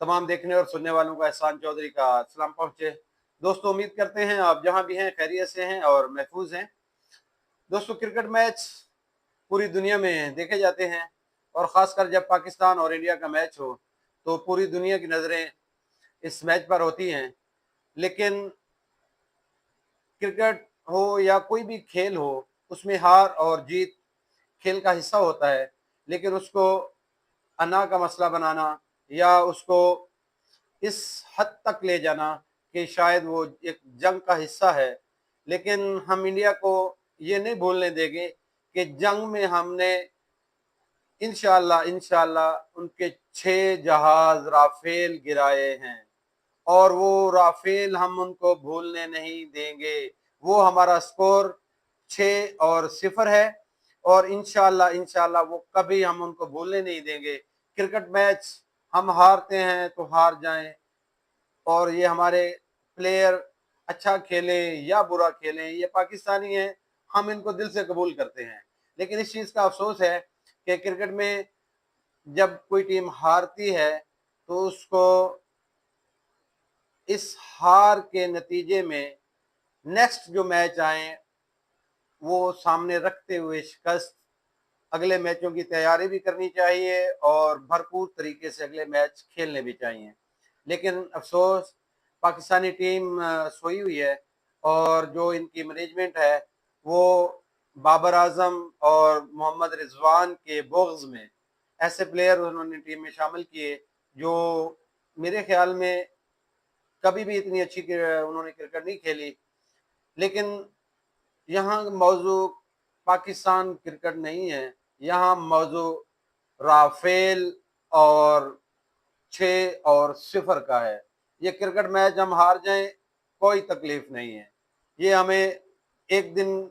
तमाम देखने और सुनने वालों को एहसान चौधरी का सलाम पहुंचे। दोस्तों, उम्मीद करते हैं आप जहां भी हैं खैरियत से हैं और महफूज हैं। दोस्तों, क्रिकेट मैच पूरी दुनिया में देखे जाते हैं और ख़ासकर जब पाकिस्तान और इंडिया का मैच हो तो पूरी दुनिया की नज़रें इस मैच पर होती हैं। लेकिन क्रिकेट हो या कोई भी खेल हो, उसमें हार और जीत खेल का हिस्सा होता है। लेकिन उसको अना का मसला बनाना या उसको इस हद तक ले जाना कि शायद वो एक जंग का हिस्सा है। लेकिन हम इंडिया को ये नहीं भूलने देंगे कि जंग में हमने इंशाअल्लाह इंशाअल्लाह उनके 6 जहाज राफेल गिराए हैं और वो राफेल हम उनको भूलने नहीं देंगे। वो हमारा स्कोर 6-0 है और इंशाअल्लाह इंशाअल्लाह वो कभी हम उनको भूलने नहीं देंगे। क्रिकेट मैच हम हारते हैं तो हार जाएं और ये हमारे प्लेयर अच्छा खेले या बुरा खेलें, ये पाकिस्तानी हैं, हम इनको दिल से कबूल करते हैं। लेकिन इस चीज़ का अफसोस है कि क्रिकेट में जब कोई टीम हारती है तो उसको इस हार के नतीजे में नेक्स्ट जो मैच आए वो सामने रखते हुए शिकस्त अगले मैचों की तैयारी भी करनी चाहिए और भरपूर तरीके से अगले मैच खेलने भी चाहिए। लेकिन अफसोस पाकिस्तानी टीम सोई हुई है और जो इनकी मैनेजमेंट है वो बाबर आजम और मोहम्मद रिजवान के बुग़्ज़ में ऐसे प्लेयर उन्होंने टीम में शामिल किए जो मेरे ख्याल में कभी भी इतनी अच्छी उन्होंने क्रिकेट नहीं खेली। लेकिन यहाँ मौजू पाकिस्तान क्रिकेट नहीं है, यहाँ मौजू राफेल और 6-0 का है। ये क्रिकेट मैच हम हार जाएं कोई तकलीफ नहीं है, ये हमें एक दिन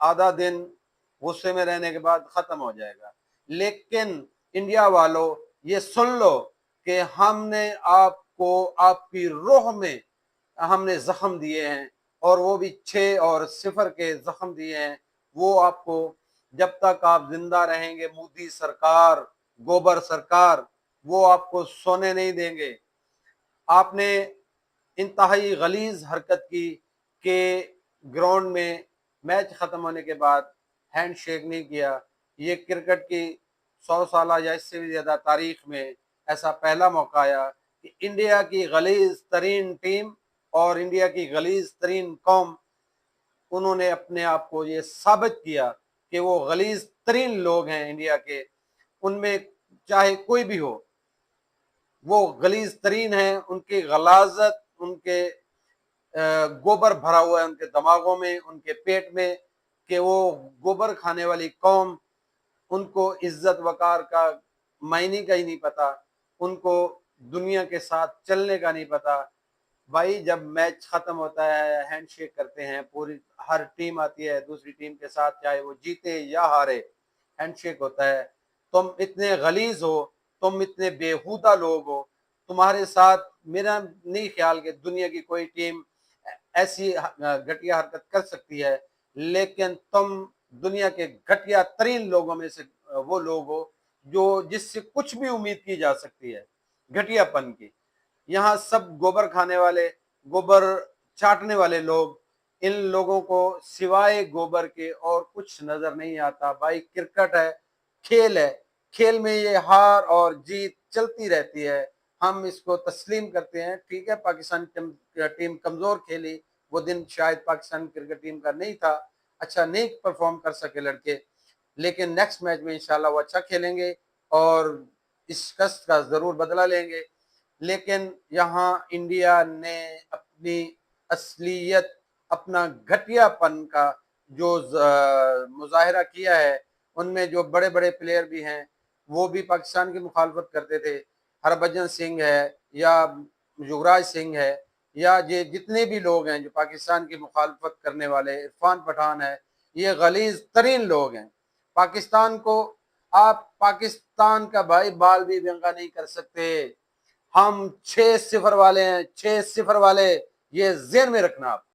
आधा दिन गुस्से में रहने के बाद ख़त्म हो जाएगा। लेकिन इंडिया वालों, ये सुन लो कि हमने आपको आपकी रूह में हमने ज़ख्म दिए हैं और वो भी 6-0 के ज़ख्म दिए हैं। वो आपको जब तक आप जिंदा रहेंगे, मोदी सरकार, गोबर सरकार, वो आपको सोने नहीं देंगे। आपने इंतहाई गलीज हरकत की कि ग्राउंड में मैच ख़त्म होने के बाद हैंड शेक नहीं किया। ये क्रिकेट की 100 साल या इससे भी ज़्यादा तारीख में ऐसा पहला मौका आया कि इंडिया की गलीज तरीन टीम और इंडिया की गलीज तरीन कौम, उन्होंने अपने आप को ये साबित किया कि वो गलीज तरीन लोग हैं इंडिया के। उनमें चाहे कोई भी हो, वो गलीज तरीन है। उनकी गलाजत, उनके गोबर भरा हुआ है उनके दिमागों में, उनके पेट में, कि वो गोबर खाने वाली कौम, उनको इज्जत वकार का मायने का ही नहीं पता, उनको दुनिया के साथ चलने का नहीं पता। भाई, जब मैच खत्म होता है हैंडशेक करते हैं, पूरी हर टीम आती है दूसरी टीम के साथ, चाहे वो जीते या हारे, हैंडशेक होता है। तुम इतने गलीज हो, तुम इतने बेहुदा लोग हो, तुम्हारे साथ मेरा नहीं ख्याल कि दुनिया की कोई टीम ऐसी घटिया हरकत कर सकती है। लेकिन तुम दुनिया के घटिया तरीन लोगों में से वो लोग हो जो जिससे कुछ भी उम्मीद की जा सकती है घटियापन की। यहाँ सब गोबर खाने वाले, गोबर चाटने वाले लोग, इन लोगों को सिवाय गोबर के और कुछ नजर नहीं आता। भाई, क्रिकेट है, खेल है, खेल में ये हार और जीत चलती रहती है। हम इसको तस्लीम करते हैं। ठीक है, पाकिस्तान टीम कमजोर खेली, वो दिन शायद पाकिस्तान क्रिकेट टीम का नहीं था, अच्छा नहीं परफॉर्म कर सके लड़के। लेकिन नेक्स्ट मैच में इंशाल्लाह वो अच्छा खेलेंगे और इस शिकस्त का जरूर बदला लेंगे। लेकिन यहाँ इंडिया ने अपनी असलियत, अपना घटियापन का जो मुजाहिरा किया है, उनमें जो बड़े बड़े प्लेयर भी हैं वो भी पाकिस्तान की मुखालफत करते थे। हरभजन सिंह है या युवराज सिंह है या ये जितने भी लोग हैं जो पाकिस्तान की मुखालफत करने वाले, इरफान पठान है, ये गलीज तरीन लोग हैं। पाकिस्तान को, आप पाकिस्तान का भाई बाल भी व्यंगा नहीं कर सकते। हम 6-0 वाले हैं, 6-0 वाले, ये ज़हन में रखना आप।